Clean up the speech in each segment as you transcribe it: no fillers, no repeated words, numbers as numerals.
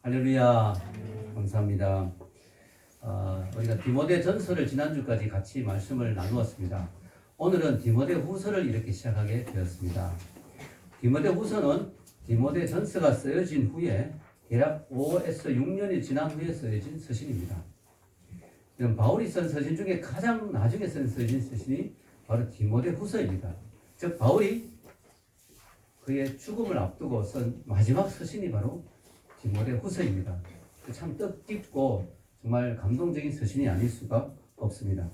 할렐루야. 감사합니다. 우리가 디모데 전서를 지난주까지 같이 말씀을 나누었습니다. 오늘은 디모데 후서를 이렇게 시작하게 되었습니다. 디모데 후서는 디모데 전서가 쓰여진 후에 대략 5에서 6년이 지난 후에 쓰여진 서신입니다. 이런 바울이 쓴 서신 중에 가장 나중에 쓰여진 서신이 바로 디모데 후서입니다. 즉 바울이 그의 죽음을 앞두고 쓴 마지막 서신이 바로 디모데 후서입니다. 참 뜻깊고 정말 감동적인 서신이 아닐 수가 없습니다.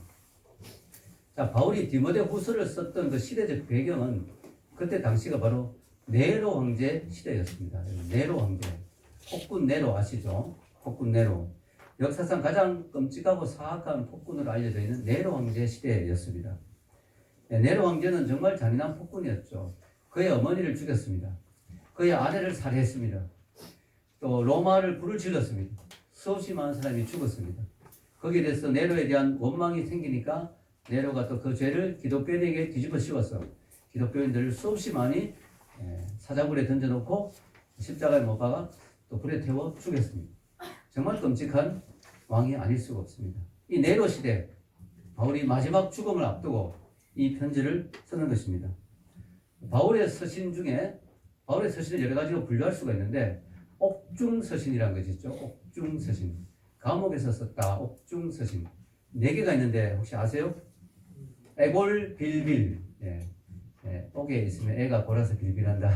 자, 바울이 디모데 후서를 썼던 그 시대적 배경은 그때 당시가 바로 네로 황제 시대였습니다. 네로 황제, 폭군 네로 아시죠? 폭군 네로. 역사상 가장 끔찍하고 사악한 폭군으로 알려져 있는 네로 황제 시대였습니다. 네로 황제는 정말 잔인한 폭군이었죠. 그의 어머니를 죽였습니다. 그의 아내를 살해했습니다. 또 로마를 불을 질렀습니다. 수없이 많은 사람이 죽었습니다. 거기에 대해서 네로에 대한 원망이 생기니까 네로가 또 그 죄를 기독교인에게 뒤집어 씌워서 기독교인들을 수없이 많이 사자굴에 던져놓고 십자가에 못 박아 또 불에 태워 죽였습니다. 정말 끔찍한 왕이 아닐 수가 없습니다. 이 네로 시대, 바울이 마지막 죽음을 앞두고 이 편지를 쓰는 것입니다. 바울의 서신 중에 바울의 서신을 여러 가지로 분류할 수가 있는데 옥중서신이라는 것이 있죠. 옥중서신. 감옥에서 썼다. 옥중서신. 4개가 있는데 혹시 아세요? 에골 빌빌. 옥에 있으면 애가 골아서 빌빌한다.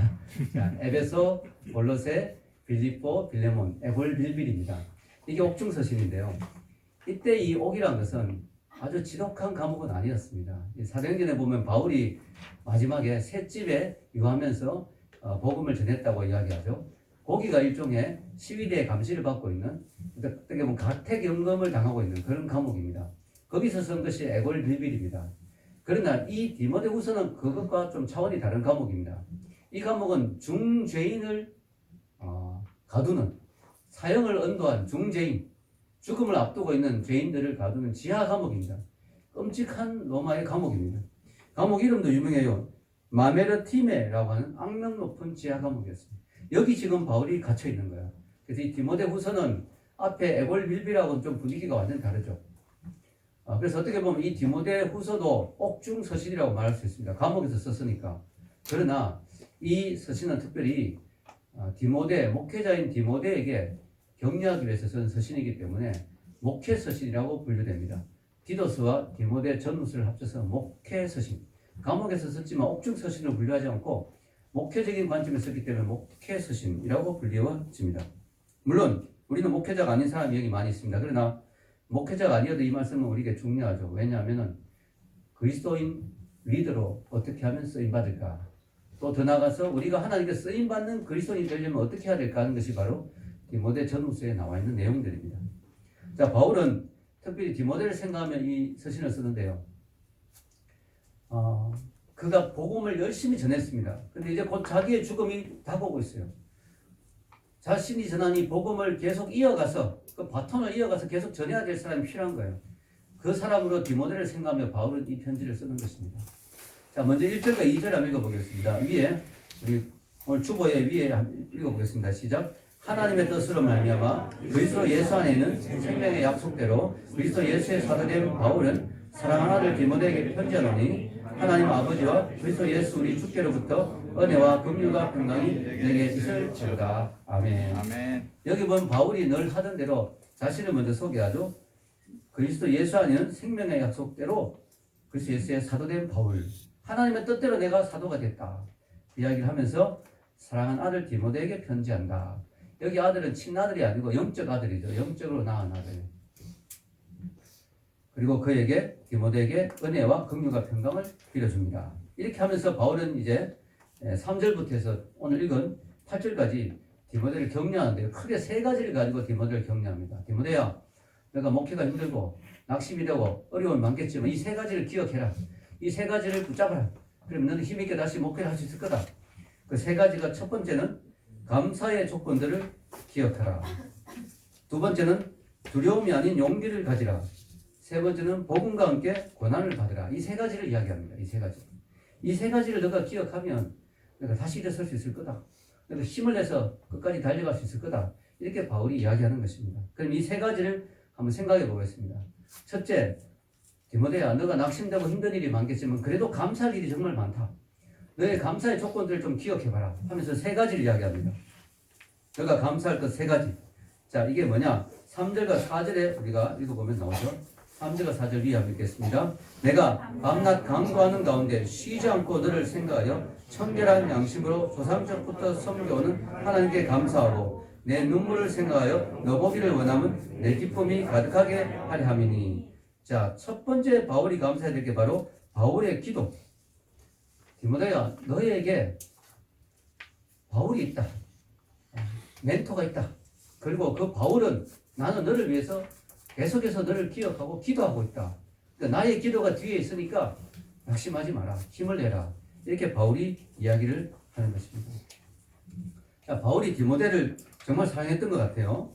자, 에베소, 골로새, 빌립보, 빌레몬, 에골 빌빌입니다. 이게 옥중서신인데요. 이때 이 옥이라는 것은 아주 지독한 감옥은 아니었습니다. 사도행전에 보면 바울이 마지막에 셋집에 유하면서 복음을 전했다고 이야기하죠. 거기가 일종의 시위대의 감시를 받고 있는, 어떻게 보면 가택연금을 당하고 있는 그런 감옥입니다. 거기서 쓴 것이 에골 빌빌입니다. 그러나 이 디모데 후서는 그것과 좀 차원이 다른 감옥입니다. 이 감옥은 중죄인을 가두는, 사형을 언도한 중죄인, 죽음을 앞두고 있는 죄인들을 가두는 지하 감옥입니다. 끔찍한 로마의 감옥입니다. 감옥 이름도 유명해요. 마메르티메라고 하는 악명 높은 지하 감옥이었습니다. 여기 지금 바울이 갇혀 있는 거야. 그래서 이 디모데 후서는 앞에 에골 빌빌하고는 좀 분위기가 완전히 다르죠. 그래서 어떻게 보면 이 디모데 후서도 옥중 서신이라고 말할 수 있습니다. 감옥에서 썼으니까. 그러나 이 서신은 특별히 디모데, 목회자인 디모데에게 격려하기 위해서 쓴 서신이기 때문에 목회 서신이라고 분류됩니다. 디도스와 디모데 전후서를 합쳐서 목회 서신. 감옥에서 썼지만 옥중 서신을 분류하지 않고 목회적인 관점에서 썼기 때문에 목회 서신이라고 불리워집니다. 물론 우리는 목회자가 아닌 사람이 여기 많이 있습니다. 그러나 목회자가 아니어도 이 말씀은 우리에게 중요하죠. 왜냐하면 그리스도인 리더로 어떻게 하면 쓰임받을까, 또 더 나아가서 우리가 하나님께 쓰임받는 그리스도인이 되려면 어떻게 해야 될까 하는 것이 바로 디모데 전후서에 나와 있는 내용들입니다. 자, 바울은 특별히 디모데를 생각하며 이 서신을 쓰는데요. 그가 복음을 열심히 전했습니다. 근데 이제 곧 자기의 죽음이 다가오고 있어요. 자신이 전한 이 복음을 계속 이어가서, 그 바톤을 이어가서 계속 전해야 될 사람이 필요한 거예요. 그 사람으로 디모데를 생각하며 바울은 이 편지를 쓰는 것입니다. 자, 먼저 1절과 2절 한번 읽어보겠습니다. 위에, 우리 오늘 주보에 위에 읽어보겠습니다. 시작. 하나님의 뜻으로 말미암아 그리스도 예수 안에 있는 생명의 약속대로 그리스도 예수의 사도된 바울은 사랑하는 아들 디모데에게 편지하노니 하나님 아버지와 그리스도 예수 우리 주께로부터 은혜와 긍휼과 평강이 내게 있을지어다. 아멘. 아멘. 여기 보면 바울이 늘 하던 대로 자신을 먼저 소개하죠. 그리스도 예수 안에는 생명의 약속대로 그리스도 예수의 사도된 바울, 하나님의 뜻대로 내가 사도가 됐다, 이야기를 하면서 사랑하는 아들 디모데에게 편지한다. 여기 아들은 친아들이 아니고 영적 아들이죠. 영적으로 낳은 아들. 그리고 그에게 디모데에게 은혜와 긍휼과 평강을 빌어줍니다. 이렇게 하면서 바울은 이제 3절부터 해서 오늘 읽은 8절까지 디모데를 격려하는데요. 크게 3가지를 가지고 디모데를 격려합니다. 디모데야, 내가 목회가 힘들고 낙심이 되고 어려움이 많겠지만 이 3가지를 기억해라. 이 3가지를 붙잡아라. 그러면 너는 힘있게 다시 목회를 할 수 있을 거다. 그 3가지가, 첫 번째는 감사의 조건들을 기억하라. 두 번째는 두려움이 아닌 용기를 가지라. 세 번째는 복음과 함께 고난을 받으라. 이 3가지를 이야기합니다. 이 3가지. 이 3가지를 너가 기억하면 내가 다시 일어설 수 있을 거다. 내가 힘을 내서 끝까지 달려갈 수 있을 거다. 이렇게 바울이 이야기하는 것입니다. 그럼 이 세 가지를 한번 생각해 보겠습니다. 첫째, 디모데야, 너가 낙심되고 힘든 일이 많겠지만 그래도 감사할 일이 정말 많다. 너의 감사의 조건들을 좀 기억해봐라 하면서 세 가지를 이야기합니다. 너가 감사할 것 세 가지. 자, 이게 뭐냐? 3절과 4절에 우리가 읽어보면 나오죠. 3절과 4절 위에 한번 읽겠습니다. 내가 밤낮 간구하는 가운데 쉬지 않고 너를 생각하여 청결한 양심으로 조상적부터 섬겨오는 하나님께 감사하고 내 눈물을 생각하여 너 보기를 원하면 내 기쁨이 가득하게 하려 함이니. 자, 첫 번째 바울이 감사해야 될 게 바로 바울의 기도. 디모데야, 너에게 바울이 있다. 멘토가 있다. 그리고 그 바울은 나는 너를 위해서 계속해서 너를 기억하고 기도하고 있다. 그러니까 나의 기도가 뒤에 있으니까 낙심하지 마라. 힘을 내라. 이렇게 바울이 이야기를 하는 것입니다. 자, 바울이 디모데를 정말 사랑했던 것 같아요.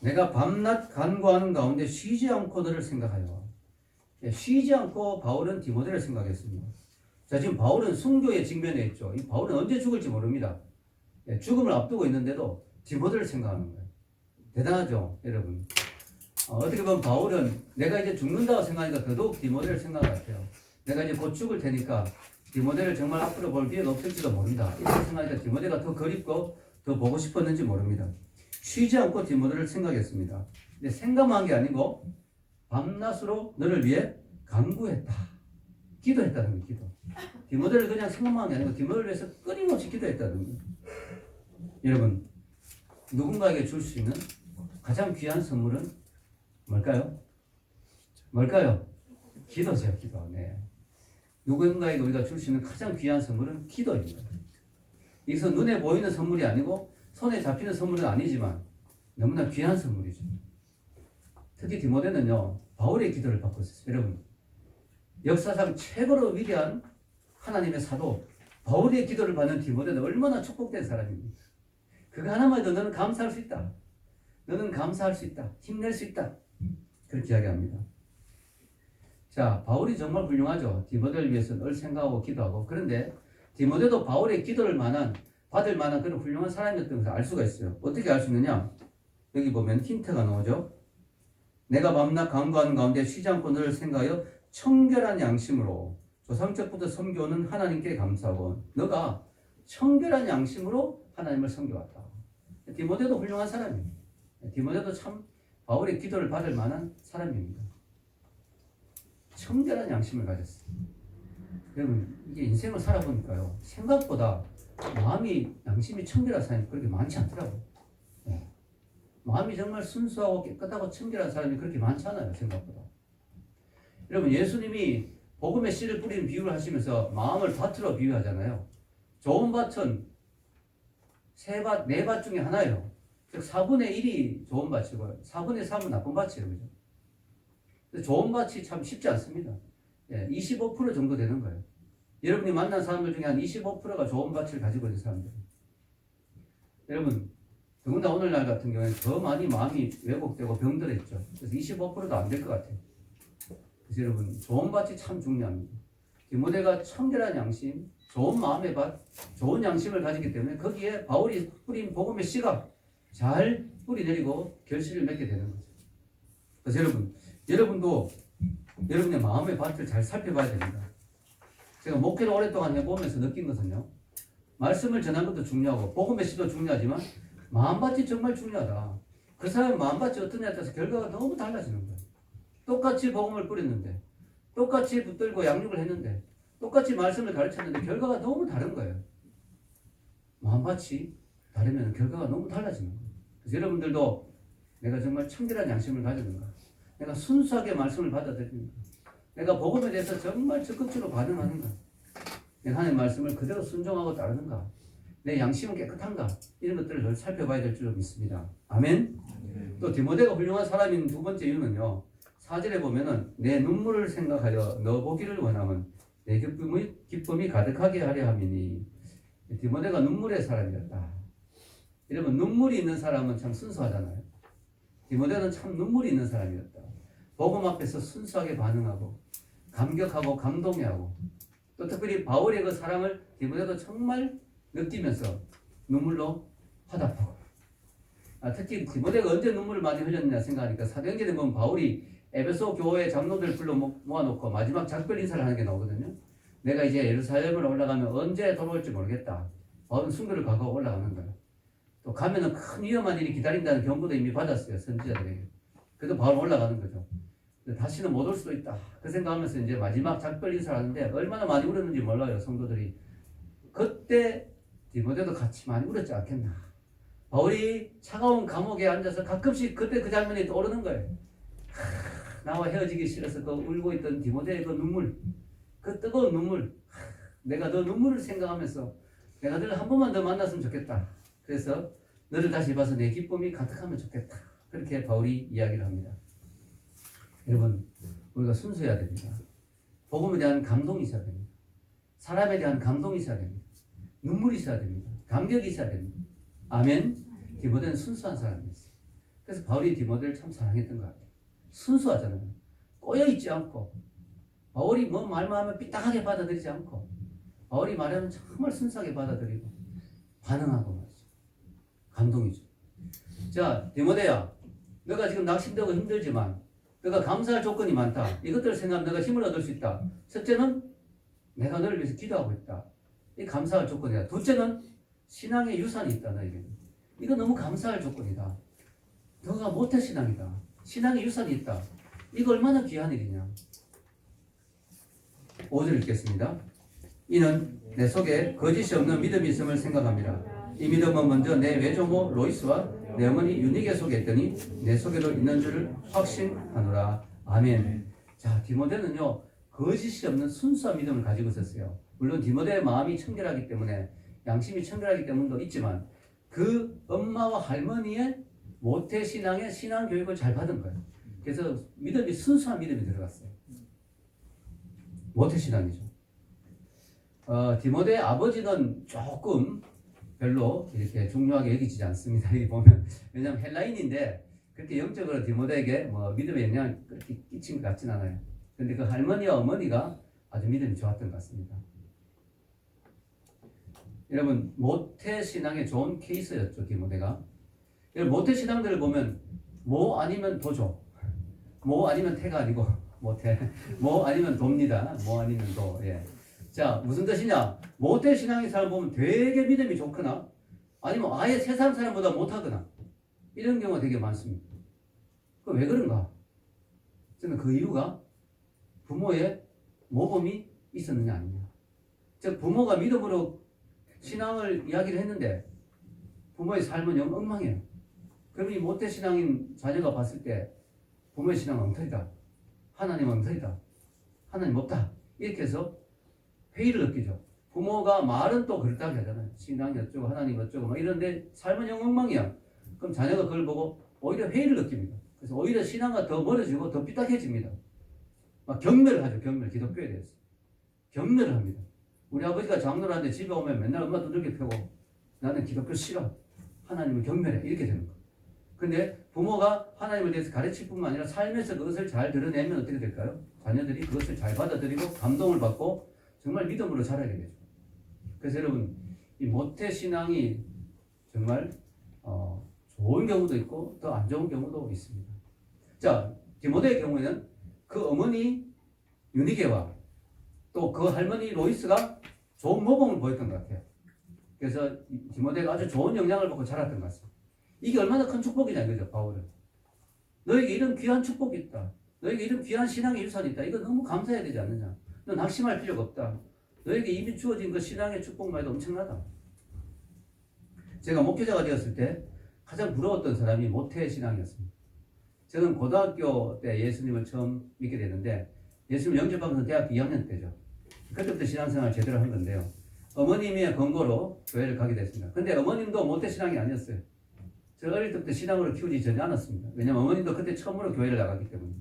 내가 밤낮 간구하는 가운데 쉬지 않고 너를 생각하여. 쉬지 않고 바울은 디모데를 생각했습니다. 자, 지금 바울은 순교의 직면에 있죠. 이 바울은 언제 죽을지 모릅니다. 죽음을 앞두고 있는데도 디모데를 생각하는 거예요. 대단하죠, 여러분. 어떻게 보면 바울은 내가 이제 죽는다고 생각하니까 더더욱 디모데를 생각할 것 같아요. 내가 이제 곧 죽을 테니까 디모데를 정말 앞으로 볼 기회가 없을지도 모른다. 이렇게 생각하니까 디모데가 더 그립고 더 보고 싶었는지 모릅니다. 쉬지 않고 디모데를 생각했습니다. 근데 생각만 한 게 아니고 밤낮으로 너를 위해 간구했다. 기도했다는 거예요, 기도. 디모데를 그냥 생각만 한 게 아니고 디모데를 위해서 끊임없이 기도했다는 거예요. 여러분, 누군가에게 줄 수 있는 가장 귀한 선물은 뭘까요? 뭘까요? 기도죠, 기도. 네. 누군가에게 우리가 줄 수 있는 가장 귀한 선물은 기도입니다. 여기서 눈에 보이는 선물이 아니고 손에 잡히는 선물은 아니지만 너무나 귀한 선물이죠. 특히 디모데는요, 바울의 기도를 받고 있었어요. 여러분, 역사상 최고로 위대한 하나님의 사도 바울의 기도를 받는 디모데는 얼마나 축복된 사람입니까? 그거 하나만 해도 너는 감사할 수 있다. 너는 감사할 수 있다. 힘낼 수 있다. 그렇게 이야기합니다. 자, 바울이 정말 훌륭하죠. 디모데를 위해서 늘 생각하고 기도하고. 그런데 디모데도 바울의 기도를 받을 만한 그런 훌륭한 사람이었던 것을 알 수가 있어요. 어떻게 알 수 있느냐? 여기 보면 힌트가 나오죠. 내가 밤낮 간구하는 가운데 쉬지 않고 너를 생각하여 청결한 양심으로 조상적부터 섬겨오는 하나님께 감사하고. 너가 청결한 양심으로 하나님을 섬겨왔다. 디모데도 훌륭한 사람입니다. 디모데도 참 바울의 기도를 받을 만한 사람입니다. 청결한 양심을 가졌어요. 여러분, 이게 인생을 살아보니까요, 생각보다 양심이 청결한 사람이 그렇게 많지 않더라고요. 네. 마음이 정말 순수하고 깨끗하고 청결한 사람이 그렇게 많지 않아요, 생각보다. 여러분, 예수님이 복음의 씨를 뿌리는 비유를 하시면서 마음을 밭으로 비유하잖아요. 좋은 밭은 네 밭 중에 하나예요. 즉 4분의 1이 좋은 밭이고 4분의 3은 나쁜 밭이에요. 그죠? 좋은 밭이 참 쉽지 않습니다. 25% 정도 되는 거예요. 여러분이 만난 사람들 중에 한 25%가 좋은 밭을 가지고 있는 사람들. 여러분, 더군다나 오늘날 같은 경우에 더 많이 마음이 왜곡되고 병들었죠. 그래서 25%도 안 될 것 같아요. 그래서 여러분, 좋은 밭이 참 중요합니다. 디모데가 청결한 양심, 좋은 마음의 밭, 좋은 양심을 가지기 때문에 거기에 바울이 뿌린 복음의 씨가 잘 뿌리내리고 결실을 맺게 되는 거죠. 그래서 여러분도 여러분의 마음의 밭을 잘 살펴봐야 됩니다. 제가 목회를 오랫동안 해보면서 느낀 것은요, 말씀을 전하는 것도 중요하고 복음의 씨도 중요하지만 마음밭이 정말 중요하다. 그 사람의 마음밭이 어떠냐에 따라서 결과가 너무 달라지는 거예요. 똑같이 복음을 뿌렸는데, 똑같이 붙들고 양육을 했는데, 똑같이 말씀을 가르쳤는데 결과가 너무 다른 거예요. 마음밭이 다르면 결과가 너무 달라지는 거예요. 그래서 여러분들도 내가 정말 청결한 양심을 가졌는가? 내가 순수하게 말씀을 받아들이는가? 내가 복음에 대해서 정말 적극적으로 반응하는가? 내가 하나님의 말씀을 그대로 순종하고 따르는가? 내 양심은 깨끗한가? 이런 것들을 늘 살펴봐야 될 줄 믿습니다. 아멘? 또 디모데가 훌륭한 사람인 두 번째 이유는요, 4절에 보면은 내 눈물을 생각하여 너 보기를 원하면 내 기쁨이 가득하게 하려 함이니. 디모데가 눈물의 사람이었다. 여러분, 눈물이 있는 사람은 참 순수하잖아요. 디모데는 참 눈물이 있는 사람이었다. 복음 앞에서 순수하게 반응하고 감격하고 감동해하고 또 특별히 바울의 그 사랑을 디모데도 정말 느끼면서 눈물로 화답하고. 특히 디모데가 언제 눈물을 많이 흘렸느냐 생각하니까 사도행전에 보면 바울이 에베소 교회 장로들 불러 모아놓고 마지막 작별 인사를 하는 게 나오거든요. 내가 이제 예루살렘으로 올라가면 언제 돌아올지 모르겠다. 바울은 순교를 각오하고 올라가는 거예요. 또 가면은 큰 위험한 일이 기다린다는 경고도 이미 받았어요. 선지자들에게. 그래도 바울은 올라가는 거죠. 다시는 못 올 수도 있다. 그 생각하면서 이제 마지막 작별 인사를 하는데 얼마나 많이 울었는지 몰라요. 성도들이. 그때 디모데도 같이 많이 울었지 않겠나. 바울이 차가운 감옥에 앉아서 가끔씩 그때 그 장면이 떠오르는 거예요. 나와 헤어지기 싫어서 그 울고 있던 디모데의 그 눈물, 그 뜨거운 눈물, 내가 너 눈물을 생각하면서 내가 너를 한 번만 더 만났으면 좋겠다. 그래서 너를 다시 봐서 내 기쁨이 가득하면 좋겠다. 그렇게 바울이 이야기를 합니다. 여러분, 우리가 순수해야 됩니다. 복음에 대한 감동이 있어야 됩니다. 사람에 대한 감동이 있어야 됩니다. 눈물이 있어야 됩니다. 감격이 있어야 됩니다. 아멘. 디모데는 순수한 사람이었어요. 그래서 바울이 디모데를 참 사랑했던 것 같아요. 순수하잖아요. 꼬여있지 않고 바울이 뭐 말만 하면 삐딱하게 받아들이지 않고 바울이 말하면 정말 순수하게 받아들이고 반응하고 말이죠. 감동이죠. 자, 디모데야, 너가 지금 낙심되고 힘들지만 너가 감사할 조건이 많다. 이것들을 생각하면 너가 힘을 얻을 수 있다. 첫째는 내가 너를 위해서 기도하고 있다. 이 감사할 조건이다. 둘째는 신앙의 유산이 있다. 너에게는. 이거 너무 감사할 조건이다. 너가 모태신앙이다. 신앙의 유산이 있다. 이거 얼마나 귀한 일이냐. 5절 읽겠습니다. 이는 내 속에 거짓이 없는 믿음이 있음을 생각합니다. 이 믿음은 먼저 내 외조모 로이스와 내 어머니 유니게 속에 있더니 내 속에도 있는 줄을 확신하노라. 아멘. 자, 디모데는요, 거짓이 없는 순수한 믿음을 가지고 있었어요. 물론 디모데의 마음이 청결하기 때문에, 양심이 청결하기 때문도 있지만 그 엄마와 할머니의 모태신앙의 신앙교육을 잘 받은 거예요. 그래서 믿음이 순수한 믿음이 들어갔어요. 모태신앙이죠. 디모데의 아버지는 조금 별로 이렇게 중요하게 여기지 않습니다. 여기 보면. 왜냐하면 헬라인인데 그렇게 영적으로 디모데에게 뭐 믿음의 영향을 끼친 것 같진 않아요. 그런데 그 할머니와 어머니가 아주 믿음이 좋았던 것 같습니다. 여러분, 모태신앙의 좋은 케이스였죠, 디모데가. 여러분, 모태신앙들을 보면 모 아니면 도죠. 모 아니면 태가 아니고 모태. 모 아니면 도입니다. 모 아니면 도. 예. 자, 무슨 뜻이냐? 모태신앙의 사람 보면 되게 믿음이 좋거나 아니면 아예 세상 사람보다 못하거나 이런 경우가 되게 많습니다. 그 왜 그런가? 저는 그 이유가 부모의 모범이 있었느냐 아니냐. 즉 부모가 믿음으로 신앙을 이야기를 했는데 부모의 삶은 영 엉망이에요. 그럼 이 모태신앙인 자녀가 봤을 때 부모의 신앙은 엉터리다. 하나님은 엉터리다. 하나님 없다. 이렇게 해서 회의를 느끼죠. 부모가 말은 또 그렇다고 하잖아요. 신앙이 어쩌고 하나님 어쩌고 막 이런데 삶은 영 엉망이야. 그럼 자녀가 그걸 보고 오히려 회의를 느낍니다. 그래서 오히려 신앙과 더 멀어지고 더 삐딱해집니다. 막 경멸을 하죠. 경멸. 기독교에 대해서. 경멸을 합니다. 우리 아버지가 장로를 하는데 집에 오면 맨날 엄마 두들겨 펴고 나는 기독교 싫어. 하나님을 경멸해. 이렇게 되는 거예요. 근데 부모가 하나님에 대해서 가르칠 뿐만 아니라 삶에서 그것을 잘 드러내면 어떻게 될까요? 자녀들이 그것을 잘 받아들이고 감동을 받고 정말 믿음으로 자라게 되죠. 그래서 여러분, 이 모태신앙이 정말 좋은 경우도 있고 더 안 좋은 경우도 있습니다. 자, 디모데의 경우에는 그 어머니 유니게와 또 그 할머니 로이스가 좋은 모범을 보였던 것 같아요. 그래서 디모데가 아주 좋은 영향을 받고 자랐던 것 같습니다. 이게 얼마나 큰 축복이냐 이거죠, 바울은. 너에게 이런 귀한 축복이 있다. 너에게 이런 귀한 신앙의 유산이 있다. 이거 너무 감사해야 되지 않느냐. 넌 낙심할 필요가 없다. 너에게 이미 주어진 그 신앙의 축복만 해도 엄청나다. 제가 목회자가 되었을 때 가장 부러웠던 사람이 모태신앙이었습니다. 저는 고등학교 때 예수님을 처음 믿게 됐는데 예수님 영접하면서 대학교 2학년 때죠. 그때부터 신앙생활을 제대로 한 건데요. 어머님의 권고로 교회를 가게 됐습니다. 근데 어머님도 모태신앙이 아니었어요. 제가 어릴 때부터 신앙으로 키우지 전혀 않았습니다. 왜냐하면 어머님도 그때 처음으로 교회를 나갔기 때문에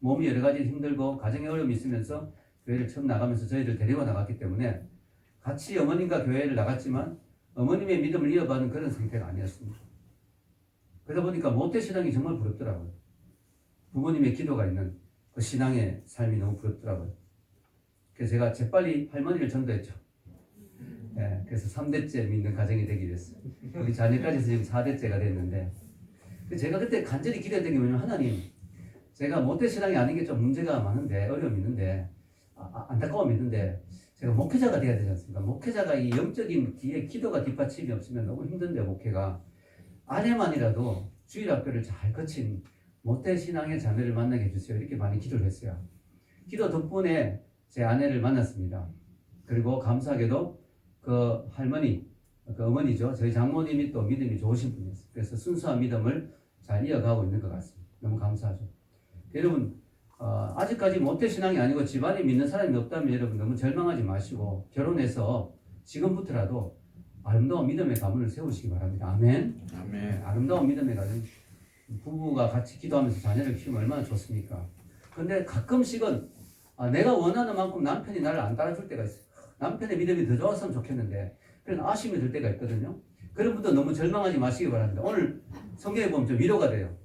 몸이 여러 가지 힘들고 가정에 어려움이 있으면서 교회를 처음 나가면서 저희를 데리고 나갔기 때문에 같이 어머님과 교회를 나갔지만 어머님의 믿음을 이어받는 그런 상태가 아니었습니다. 그러다 보니까 모태신앙이 정말 부럽더라고요. 부모님의 기도가 있는 그 신앙의 삶이 너무 부럽더라고요. 그래서 제가 재빨리 할머니를 전도했죠. 네, 그래서 3대째 믿는 가정이 되기 위해서. 우리 자녀까지 지금 4대째가 됐는데 제가 그때 간절히 기도했던 게 뭐냐면 하나님 제가 모태신앙이 아닌 게 좀 문제가 많은데 어려움이 있는데 안타까움이 있는데 제가 목회자가 돼야 되지 않습니까? 목회자가 이 영적인 뒤에 기도가 뒷받침이 없으면 너무 힘든데 목회가 아내만이라도 주일학교를 잘 거친 모태신앙의 자매를 만나게 해주세요. 이렇게 많이 기도를 했어요. 기도 덕분에 제 아내를 만났습니다. 그리고 감사하게도 그 할머니, 그 어머니죠. 저희 장모님이 또 믿음이 좋으신 분이었어요. 그래서 순수한 믿음을 잘 이어가고 있는 것 같습니다. 너무 감사하죠. 여러분 아직까지 모태신앙이 아니고 집안에 믿는 사람이 없다면 여러분 너무 절망하지 마시고 결혼해서 지금부터라도 아름다운 믿음의 가문을 세우시기 바랍니다. 아멘. 아멘. 아름다운 믿음의 가문. 부부가 같이 기도하면서 자녀를 키우면 얼마나 좋습니까? 근데 가끔씩은 내가 원하는 만큼 남편이 나를 안 따라줄 때가 있어요. 남편의 믿음이 더 좋았으면 좋겠는데 그런 아쉬움이 들 때가 있거든요. 그런 분들 너무 절망하지 마시기 바랍니다. 오늘 성경에 보면 좀 위로가 돼요.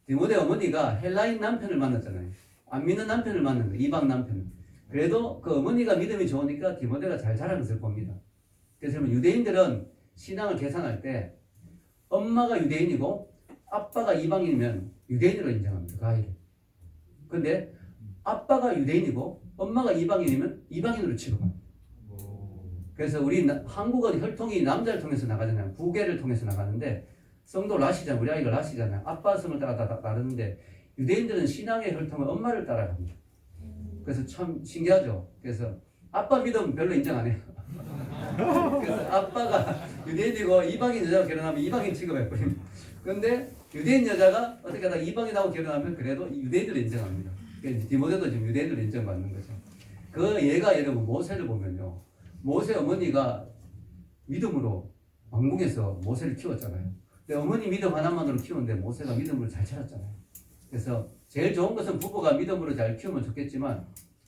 디모데 어머니가 헬라인 남편을 만났잖아요. 안 믿는 남편을 만난 거예요. 이방 남편을. 그래도 그 어머니가 믿음이 좋으니까 디모데가 잘 자란 것을 봅니다. 그래서 유대인들은 신앙을 계산할 때 엄마가 유대인이고 아빠가 이방인이면 유대인으로 인정합니다. 그 아이를. 근데 아빠가 유대인이고 엄마가 이방인이면 이방인으로 취급합니다. 그래서 우리 한국은 혈통이 남자를 통해서 나가잖아요. 부계를 통해서 나가는데 성도 라시잖아요. 우리 아이가 라시잖아요. 아빠 성을 따라 나르는데 유대인들은 신앙의 혈통을 엄마를 따라갑니다. 그래서 참 신기하죠. 그래서 아빠 믿음 별로 인정 안 해요. 그래서 아빠가 유대인이고 이방인 여자와 결혼하면 이방인 취급해버립니다. 그런데 유대인 여자가 어떻게 하다 이방인하고 결혼하면 그래도 유대인들을 인정합니다. 그러니까 디모데도 지금 유대인들을 인정받는 거죠. 그 예가 여러분 모세를 보면요. 모세 어머니가 믿음으로 왕궁에서 모세를 키웠잖아요. 근데 어머니 믿음 하나만으로 키우는데 모세가 믿음으로 잘 자랐잖아요. 그래서 제일 좋은 것은 부부가 믿음으로 잘 키우면 좋겠지만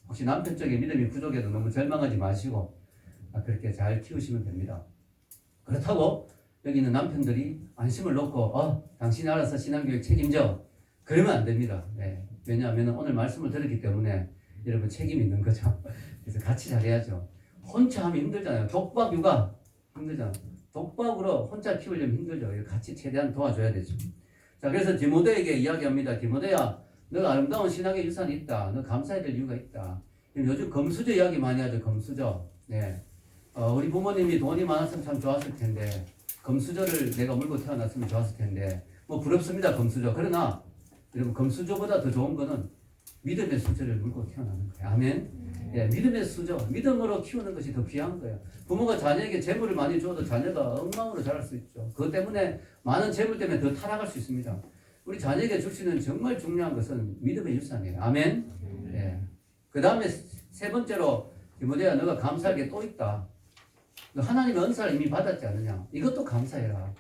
혹시 남편 쪽에 믿음이 부족해도 너무 절망하지 마시고 그렇게 잘 키우시면 됩니다. 그렇다고 여기 있는 남편들이 안심을 놓고 당신이 알아서 신앙교육 책임져 그러면 안 됩니다. 네. 왜냐하면 오늘 말씀을 들었기 때문에 여러분 책임이 있는 거죠. 그래서 같이 잘해야죠. 혼자 하면 힘들잖아요. 독박 육아 힘들잖아요. 독박으로 혼자 키우려면 힘들죠. 같이 최대한 도와줘야 되죠. 자, 그래서 디모데에게 이야기합니다. 디모데야, 너가 아름다운 신앙의 유산이 있다. 너 감사해야 될 이유가 있다. 요즘 금수저 이야기 많이 하죠. 금수저. 네. 우리 부모님이 돈이 많았으면 참 좋았을 텐데 금수저를 내가 물고 태어났으면 좋았을 텐데 뭐 부럽습니다. 금수저. 그러나 여러분 금수저보다 더 좋은 거는 믿음의 수저를 물고 태어나는 거예요. 아멘. 예, 믿음의 수저, 믿음으로 키우는 것이 더 귀한 거예요. 부모가 자녀에게 재물을 많이 줘도 자녀가 엉망으로 자랄 수 있죠. 그것 때문에 많은 재물 때문에 더 타락할 수 있습니다. 우리 자녀에게 줄 수 있는 정말 중요한 것은 믿음의 유산이에요. 아멘. 예. 그 다음에 세 번째로 디모데야 너가 감사할 게 또 있다. 너 하나님의 은사를 이미 받았지 않느냐. 이것도 감사해라.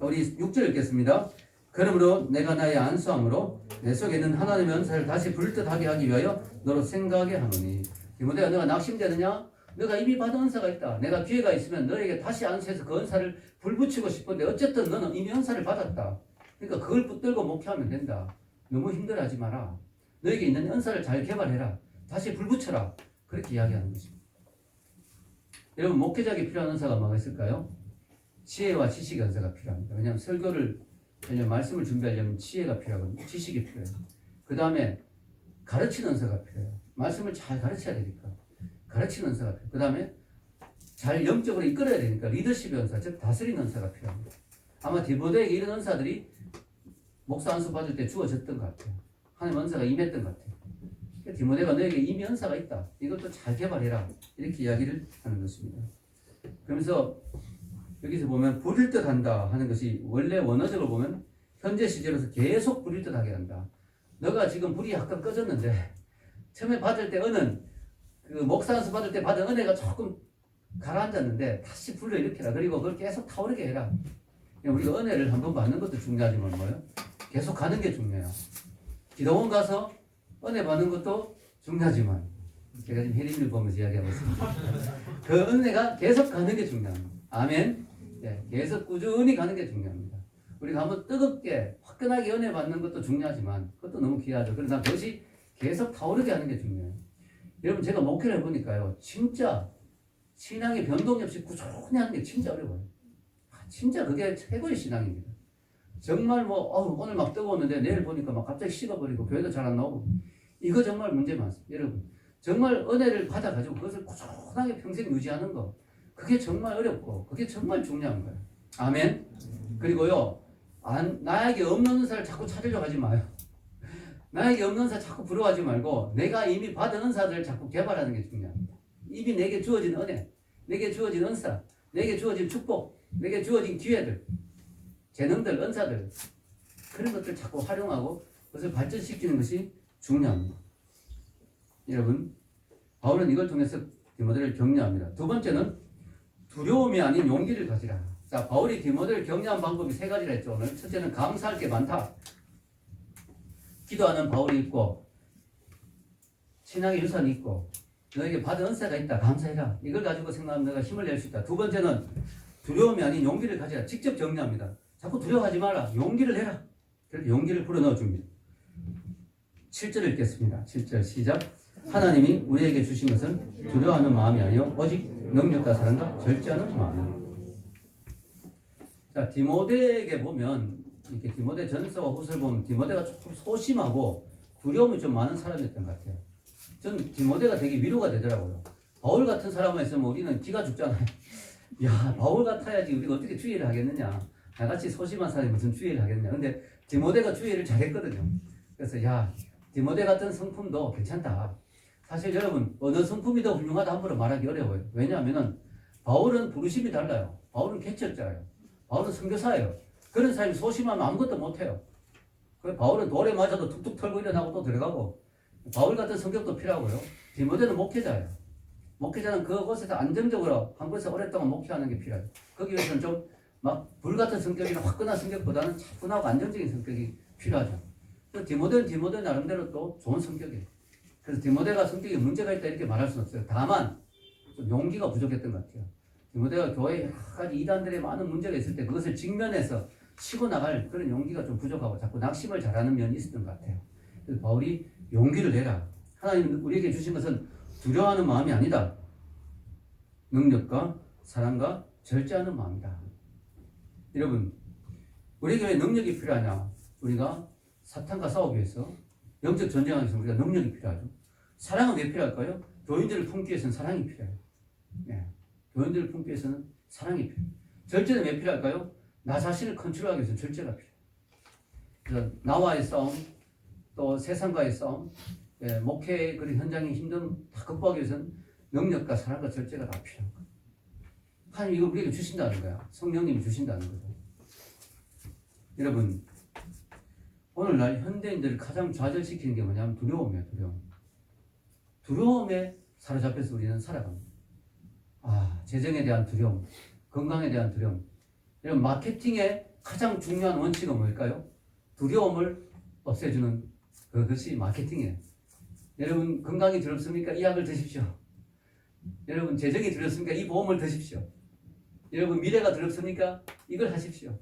우리 6절 읽겠습니다. 그러므로 내가 나의 안수함으로 내 속에 있는 하나님의 은사를 다시 불뜻하게 하기 위하여 너로 생각하게 하노니. 디모데야 너가 낙심되느냐? 너가 이미 받은 은사가 있다. 내가 기회가 있으면 너에게 다시 안수해서 그 은사를 불붙이고 싶은데 어쨌든 너는 이미 은사를 받았다. 그러니까 그걸 붙들고 목회하면 된다. 너무 힘들어하지 마라. 너에게 있는 은사를 잘 개발해라. 다시 불붙여라. 그렇게 이야기하는 것입니다. 여러분 목회자에게 필요한 은사가 뭐가 있을까요? 지혜와 지식의 은사가 필요합니다. 왜냐하면 왜냐하면 말씀을 준비하려면 지혜가 필요하거든요. 지식이 필요해요. 그 다음에 가르치는 은사가 필요해요. 말씀을 잘 가르쳐야 되니까 가르치는 은사가 필요해요. 그 다음에 잘 영적으로 이끌어야 되니까 리더십의 은사, 즉 다스리는 은사가 필요합니다. 아마 디모데에게 이런 은사들이 목사 안수 받을 때 주어졌던 것 같아요. 하나님 은사가 임했던 것 같아요. 디모데가 너에게 이미 은사가 있다. 이것도 잘 개발해라. 이렇게 이야기를 하는 것입니다. 그러면서 여기서 보면 부릴 듯 한다 하는 것이 원래 원어적으로 보면 현재 시제로서 계속 부릴 듯 하게 한다. 너가 지금 불이 약간 꺼졌는데 처음에 받을 때 그 목사 안수 받을 때 받은 은혜가 조금 가라앉았는데 다시 불러 일으켜라. 그리고 그걸 계속 타오르게 해라. 우리가 은혜를 한번 받는 것도 중요하지만 뭐예요? 계속 가는 게 중요해요. 기도원 가서 은혜 받는 것도 중요하지만 제가 지금 혜림을 보면서 이야기하고 있습니다. 그 은혜가 계속 가는 게 중요합니다. 아멘. 네, 계속 꾸준히 가는 게 중요합니다. 우리가 한번 뜨겁게 화끈하게 은혜 받는 것도 중요하지만 그것도 너무 귀하죠. 그러나 그것이 계속 타오르게 하는 게 중요해요. 여러분 제가 목회를 해보니까요. 진짜 신앙의 변동이 없이 꾸준히 하는 게 진짜 어려워요. 진짜 그게 최고의 신앙입니다. 정말 뭐 오늘 막 뜨거웠는데 내일 보니까 막 갑자기 식어버리고 교회도 잘 안 나오고 이거 정말 문제 많습니다. 여러분 정말 은혜를 받아가지고 그것을 꾸준하게 평생 유지하는 거 그게 정말 어렵고 그게 정말 중요한 거예요. 아멘. 그리고요 나에게 없는 은사를 자꾸 찾으려고 하지 마요. 나에게 없는 은사 자꾸 부러워하지 말고 내가 이미 받은 은사들을 자꾸 개발하는 게 중요합니다. 이미 내게 주어진 은혜, 내게 주어진 은사, 내게 주어진 축복, 내게 주어진 기회들, 재능들, 은사들 그런 것들 자꾸 활용하고 그것을 발전시키는 것이 중요합니다. 여러분 바울은 이걸 통해서 디모데를 격려합니다. 두 번째는 두려움이 아닌 용기를 가지라. 자, 바울이 디모데를 격려한 방법이 세 가지라 했죠. 오늘 첫째는 감사할 게 많다. 기도하는 바울이 있고 신앙의 유산이 있고 너에게 받은 은사가 있다. 감사해라. 이걸 가지고 생각하면 내가 힘을 낼 수 있다. 두 번째는 두려움이 아닌 용기를 가지라. 직접 격려합니다. 자꾸 두려워하지 마라. 용기를 해라. 그래서 용기를 불어넣어 줍니다. 7절을 읽겠습니다. 7절 시작. 하나님이 우리에게 주신 것은 두려워하는 마음이 아니요 오직 능력과 사랑과 절제하는 마음이다. 자, 디모데에게 보면 이렇게 디모데 전서와 후서를 보면 디모데가 조금 소심하고 두려움이 좀 많은 사람이었던 것 같아요. 전 디모데가 되게 위로가 되더라고요. 바울 같은 사람만 있으면 우리는 기가 죽잖아요. 야, 바울 같아야지 우리가 어떻게 주의를 하겠느냐. 나같이 소심한 사람이 무슨 주의를 하겠느냐. 근데 디모데가 주의를 잘했거든요. 그래서 야, 디모데 같은 성품도 괜찮다. 사실 여러분 어느 성품이 더 훌륭하다 함부로 말하기 어려워요. 왜냐하면 바울은 부르심이 달라요. 바울은 개척자예요. 바울은 선교사예요. 그런 사람이 소심하면 아무것도 못해요. 바울은 돌에 맞아도 툭툭 털고 일어나고 또 들어가고 바울 같은 성격도 필요하고요. 디모데는 목회자예요. 목회자는 그곳에서 안정적으로 한 곳에서 오랫동안 목회하는 게 필요해요. 거기 위해서는 좀 막 불같은 성격이나 화끈한 성격보다는 차분하고 안정적인 성격이 필요하죠. 디모데는 디모데 나름대로 또 좋은 성격이에요. 그래서 디모데가 성격에 문제가 있다 이렇게 말할 수는 없어요. 다만 좀 용기가 부족했던 것 같아요. 디모데가 교회에 여러 가지 이단들의 많은 문제가 있을 때 그것을 직면해서 치고 나갈 그런 용기가 좀 부족하고 자꾸 낙심을 잘하는 면이 있었던 것 같아요. 그래서 바울이 용기를 내라. 하나님 우리에게 주신 것은 두려워하는 마음이 아니다. 능력과 사랑과 절제하는 마음이다. 여러분 우리에게 왜 능력이 필요하냐. 우리가 사탄과 싸우기 위해서 영적 전쟁하기 위해서 우리가 능력이 필요하죠. 사랑은 왜 필요할까요? 교인들을 품기 위해서는 사랑이 필요해요. 네. 교인들을 품기 위해서는 사랑이 필요해요. 절제는 왜 필요할까요? 나 자신을 컨트롤하기 위해서는 절제가 필요해요. 그래서 나와의 싸움, 또 세상과의 싸움, 예, 목회의 그런 현장의 힘듦 다 극복하기 위해서는 능력과 사랑과 절제가 다 필요한 거예요. 하나님 이거 우리에게 주신다는 거야. 성령님이 주신다는 거죠. 여러분 오늘날 현대인들을 가장 좌절시키는 게 뭐냐면 두려움이에요. 두려움에 사로잡혀서 우리는 살아갑니다. 재정에 대한 두려움, 건강에 대한 두려움. 여러분 마케팅의 가장 중요한 원칙은 뭘까요? 두려움을 없애주는 그것이 마케팅이에요. 여러분 건강이 두렵습니까? 이 약을 드십시오. 여러분 재정이 두렵습니까? 이 보험을 드십시오. 여러분 미래가 두렵습니까? 이걸 하십시오.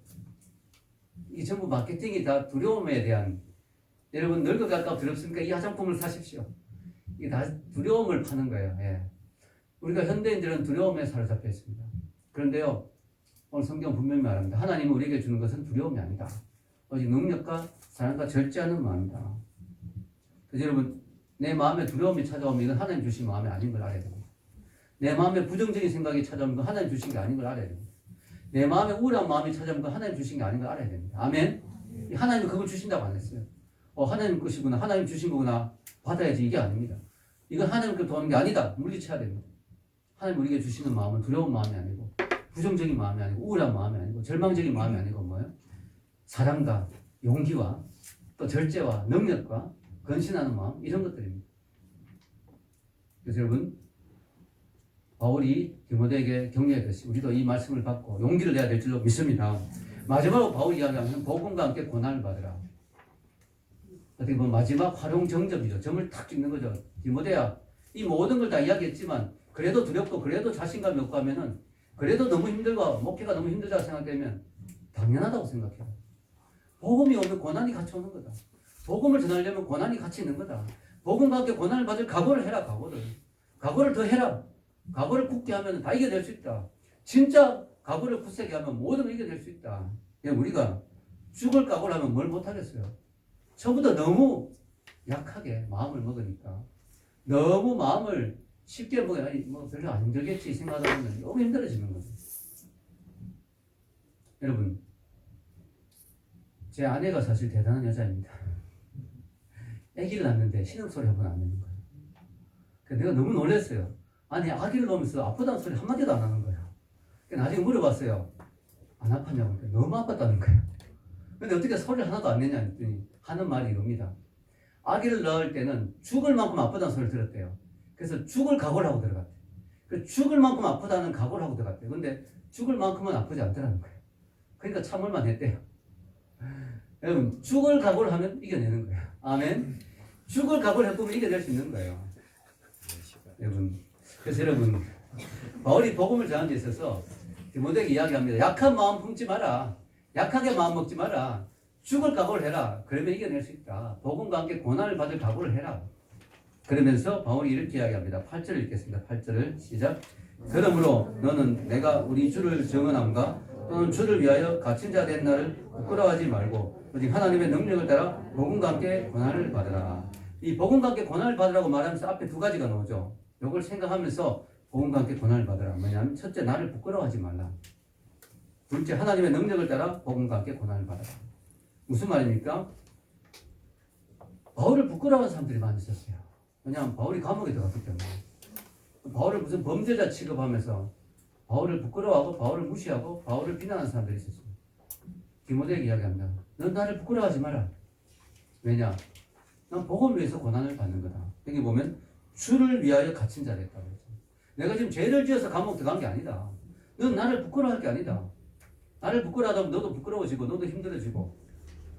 이게 전부 마케팅이 다 두려움에 대한. 여러분 늙어 가까워 두렵습니까? 이 화장품을 사십시오. 이게 다 두려움을 파는 거예요. 예. 우리가 현대인들은 두려움에 사로잡혀 있습니다. 그런데요 오늘 성경 분명히 말합니다. 하나님은 우리에게 주는 것은 두려움이 아니다. 오직 능력과 사랑과 절제하는 마음이다. 그래서 여러분 내 마음에 두려움이 찾아오면 이건 하나님 주신 마음이 아닌 걸 알아야 됩니다. 내 마음에 부정적인 생각이 찾아오면 그건 하나님 주신 게 아닌 걸 알아야 됩니다. 내 마음에 우울한 마음이 찾아오면 그건 하나님 주신 게 아닌 걸 알아야 됩니다. 아멘. 하나님은 그걸 주신다고 안 했어요. 하나님 것이구나. 하나님 주신 거구나. 받아야지. 이게 아닙니다. 이건 하나님께 도는 게 아니다. 물리쳐야 됩니다. 하나님 우리에게 주시는 마음은 두려운 마음이 아니고 부정적인 마음이 아니고 우울한 마음이 아니고 절망적인 마음이 아니고 뭐예요? 사랑과 용기와 또 절제와 능력과 건신하는 마음 이런 것들입니다. 그래서 여러분 바울이 디모데에게 격려했듯이 우리도 이 말씀을 받고 용기를 내야 될 줄로 믿습니다. 마지막으로 바울이 이야기하면 복음과 함께 고난을 받으라. 어떻게 보면 마지막 활용 정점이죠. 점을 탁 찍는 거죠. 디모데야 이 모든 걸 다 이야기했지만 그래도 두렵고 그래도 자신감이 없고 하면은 그래도 너무 힘들고 목회가 너무 힘들다고 생각되면 당연하다고 생각해요. 복음이 오면 고난이 같이 오는 거다. 복음을 전하려면 고난이 같이 있는 거다. 복음과 함께 고난을 받을 각오를 해라. 각오를 더 해라. 각오를 굳게 하면 다 이겨낼 수 있다. 진짜 각오를 굳세게 하면 모든 걸 이겨낼 수 있다. 우리가 죽을 각오를 하면 뭘 못하겠어요. 처음부터 너무 약하게 마음을 먹으니까 너무 마음을 쉽게 먹어야 뭐 별로 안 힘들겠지 생각하다 보면 너무 힘들어지는 거죠. 여러분, 제 아내가 사실 대단한 여자입니다. 아기를 낳는데 신음소리 한 번 안 내는 거예요. 그래서 내가 너무 놀랐어요. 아니, 아기를 놓으면서 아프다는 소리 한마디도 안 하는 거예요. 나중에 물어봤어요. 안 아팠냐고. 너무 아팠다는 거예요. 근데 어떻게 소리를 하나도 안 내냐 했더니 하는 말이 이겁니다. 아기를 낳을 때는 죽을 만큼 아프다는 소리를 들었대요. 그래서 죽을 각오를 하고 들어갔대요. 그 죽을 만큼 아프다는 각오를 하고 들어갔대요. 근데 죽을 만큼은 아프지 않더라는 거예요. 그러니까 참을만 했대요. 여러분, 죽을 각오를 하면 이겨내는 거예요. 아멘. 죽을 각오를 해보면 이겨낼 수 있는 거예요. 여러분, 그래서 여러분, 바울이 복음을 전하는 데 있어서 디모데에게 이야기합니다. 약한 마음 품지 마라. 약하게 마음 먹지 마라. 죽을 각오를 해라. 그러면 이겨낼 수 있다. 복음과 함께 고난을 받을 각오를 해라. 그러면서 바울이 이렇게 이야기합니다. 8절을 읽겠습니다. 8절을 시작. 그러므로 너는 내가 우리 주를 정언함과 또는 주를 위하여 갇힌 자 된 나를 부끄러워하지 말고 오직 하나님의 능력을 따라 복음과 함께 고난을 받으라. 이 복음과 함께 고난을 받으라고 말하면서 앞에 두 가지가 나오죠. 이걸 생각하면서 복음과 함께 고난을 받으라. 뭐냐면 첫째, 나를 부끄러워하지 말라. 둘째, 하나님의 능력을 따라 복음과 함께 고난을 받아라. 무슨 말입니까? 바울을 부끄러워하는 사람들이 많이 있었어요. 왜냐하면 바울이 감옥에 들어갔기 때문에. 바울을 무슨 범죄자 취급하면서 바울을 부끄러워하고 바울을 무시하고 바울을 비난하는 사람들이 있었어요. 디모데에게 이야기합니다. 넌 나를 부끄러워하지 마라. 왜냐? 난 복음을 위해서 고난을 받는 거다. 여기 보면 주를 위하여 갇힌 자가 있다고 그랬죠. 내가 지금 죄를 지어서 감옥 들어간 게 아니다. 넌 나를 부끄러워할 게 아니다. 나를 부끄러워하다 보면 너도 부끄러워지고 너도 힘들어지고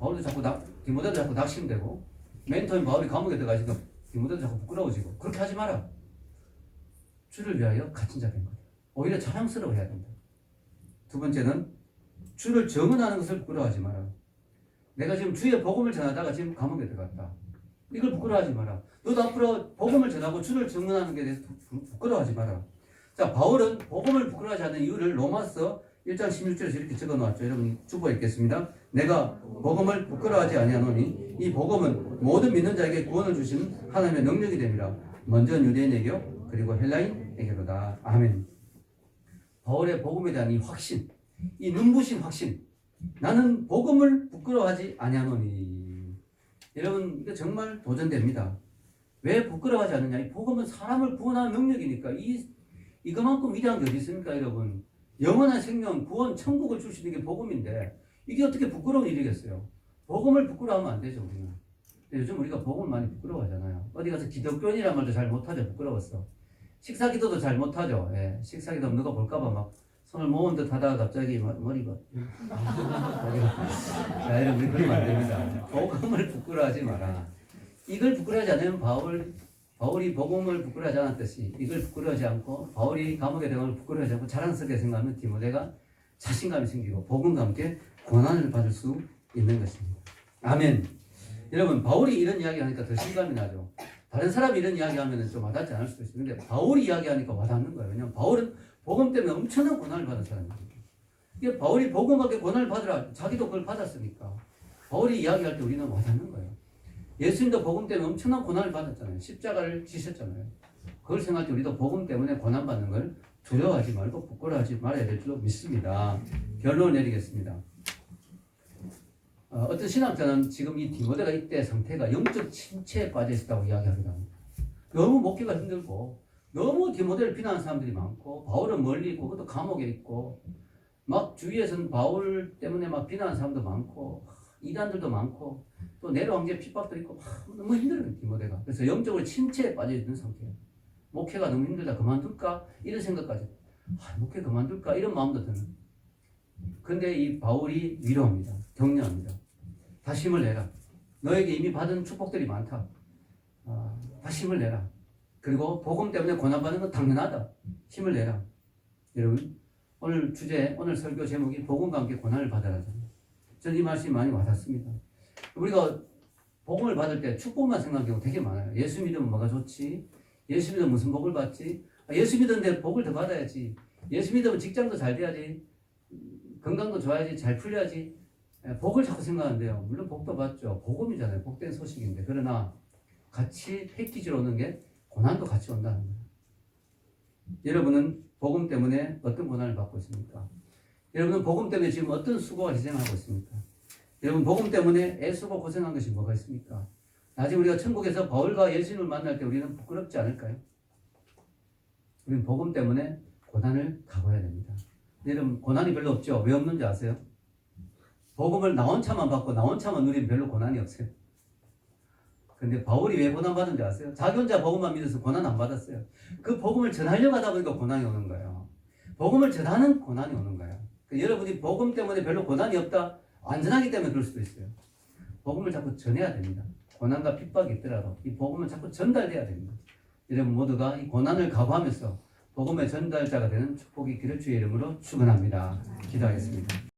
바울도 자꾸 디모데도 자꾸 낙심되고 멘토인 바울이 감옥에 들어가시니까 디모데도 자꾸 부끄러워지고 그렇게 하지 마라. 주를 위하여 갇힌 자가 된 거다. 오히려 자랑스러워해야 된다. 두 번째는 주를 정언하는 것을 부끄러워하지 마라. 내가 지금 주의 복음을 전하다가 지금 감옥에 들어갔다. 이걸 부끄러워하지 마라. 너도 앞으로 복음을 전하고 주를 증언하는 게 대해서 부끄러워하지 마라. 자, 바울은 복음을 부끄러워하지 않는 이유를 로마서 1장 16절에서 이렇게 적어 놓았죠. 여러분 주보 읽겠습니다. 내가 복음을 부끄러워하지 아니하노니 이 복음은 모든 믿는 자에게 구원을 주시는 하나님의 능력이 됨이라. 먼저 유대인에게요 그리고 헬라인에게로다. 아멘. 바울의 복음에 대한 이 확신, 이 눈부신 확신. 나는 복음을 부끄러워하지 아니하노니. 여러분 이거 정말 도전됩니다. 왜 부끄러워하지 않느냐? 이 복음은 사람을 구원하는 능력이니까 이거만큼 위대한 게 어디 있습니까, 여러분? 영원한 생명, 구원, 천국을 줄 수 있는 게 복음인데 이게 어떻게 부끄러운 일이겠어요? 복음을 부끄러워하면 안 되죠, 우리는. 근데 요즘 우리가 복음을 많이 부끄러워하잖아요. 어디 가서 기독교인이란 말도 잘 못하죠, 부끄러웠어. 식사기도도 잘 못하죠. 예, 식사기도 누가 볼까봐 막 손을 모은 듯 하다가 갑자기 머리가 자, 여러분 우리 그러면 안 됩니다. 복음을 부끄러워하지 마라. 이걸 부끄러워하지 않으면 바울이 복음을 부끄러워하지 않았듯이 이걸 부끄러워하지 않고 바울이 감옥에 들어가는 걸 부끄러워하지 않고 자랑스럽게 생각하면 디모데가 자신감이 생기고 복음과 함께 고난을 받을 수 있는 것입니다. 아멘. 여러분 바울이 이런 이야기 하니까 더 실감이 나죠. 다른 사람이 이런 이야기 하면 좀 와닿지 않을 수도 있어요. 근데 바울이 이야기하니까 와닿는 거예요. 왜냐하면 바울은 복음 때문에 엄청난 고난을 받은 사람이에요. 이게 바울이 복음밖에 고난을 받으라 자기도 그걸 받았으니까 바울이 이야기할 때 우리는 와닿는 거예요. 예수님도 복음 때문에 엄청난 고난을 받았잖아요. 십자가를 지셨잖아요. 그걸 생각할 때 우리도 복음 때문에 고난받는 걸 두려워하지 말고 부끄러워하지 말아야 될 줄 믿습니다. 결론을 내리겠습니다. 어떤 신학자는 지금 이 디모데가 이때 상태가 영적 침체에 빠져 있었다고 이야기하기도 합니다. 너무 목회가 힘들고 너무 디모데를 비난하는 사람들이 많고 바울은 멀리 있고 그것도 감옥에 있고 막 주위에서는 바울 때문에 막 비난하는 사람도 많고 이단들도 많고 또 네로 황제 핍박도 있고 너무 힘들어요 디모데가. 그래서 영적으로 침체에 빠져 있는 상태예요. 목회가 너무 힘들다 그만둘까 이런 생각까지 목회 그만둘까 이런 마음도 드는. 근데 이 바울이 위로합니다. 격려합니다. 다시 힘을 내라. 너에게 이미 받은 축복들이 많다. 다시 힘을 내라. 그리고 복음 때문에 고난받는 건 당연하다. 힘을 내라. 여러분 오늘 오늘 설교 제목이 복음과 함께 고난을 받아라잖아요. 저는 이 말씀이 많이 와닿습니다. 우리가 복음을 받을 때 축복만 생각하는 경우 되게 많아요. 예수 믿으면 뭐가 좋지? 예수 믿으면 무슨 복을 받지? 예수 믿었는데 복을 더 받아야지. 예수 믿으면 직장도 잘 돼야지. 건강도 좋아야지. 잘 풀려야지. 복을 자꾸 생각하는데요. 물론 복도 받죠. 복음이잖아요. 복된 소식인데. 그러나 같이 패키지로 오는 게 고난도 같이 온다는 거예요. 여러분은 복음 때문에 어떤 고난을 받고 있습니까? 여러분은 복음 때문에 지금 어떤 수고와 희생을 하고 있습니까? 여러분 복음 때문에 애쓰고 고생한 것이 뭐가 있습니까? 나중에 우리가 천국에서 바울과 예수님을 만날 때 우리는 부끄럽지 않을까요? 우리는 복음 때문에 고난을 각오해야 됩니다. 여러분 고난이 별로 없죠? 왜 없는지 아세요? 복음을 나 혼자만 받고 나 혼자만 누리면 별로 고난이 없어요. 근데 바울이 왜 고난 받은지 아세요? 자기 혼자 복음만 믿어서 고난 안 받았어요. 그 복음을 전하려고 하다 보니까 고난이 오는 거예요. 복음을 전하는 고난이 오는 거예요. 그러니까 여러분이 복음 때문에 별로 고난이 없다? 안전하기 때문에 그럴 수도 있어요. 복음을 자꾸 전해야 됩니다. 고난과 핍박이 있더라도 이 복음은 자꾸 전달돼야 됩니다. 여러분 모두가 이 고난을 각오하면서 복음의 전달자가 되는 축복이 기를 주의 이름으로 축원합니다. 기도하겠습니다.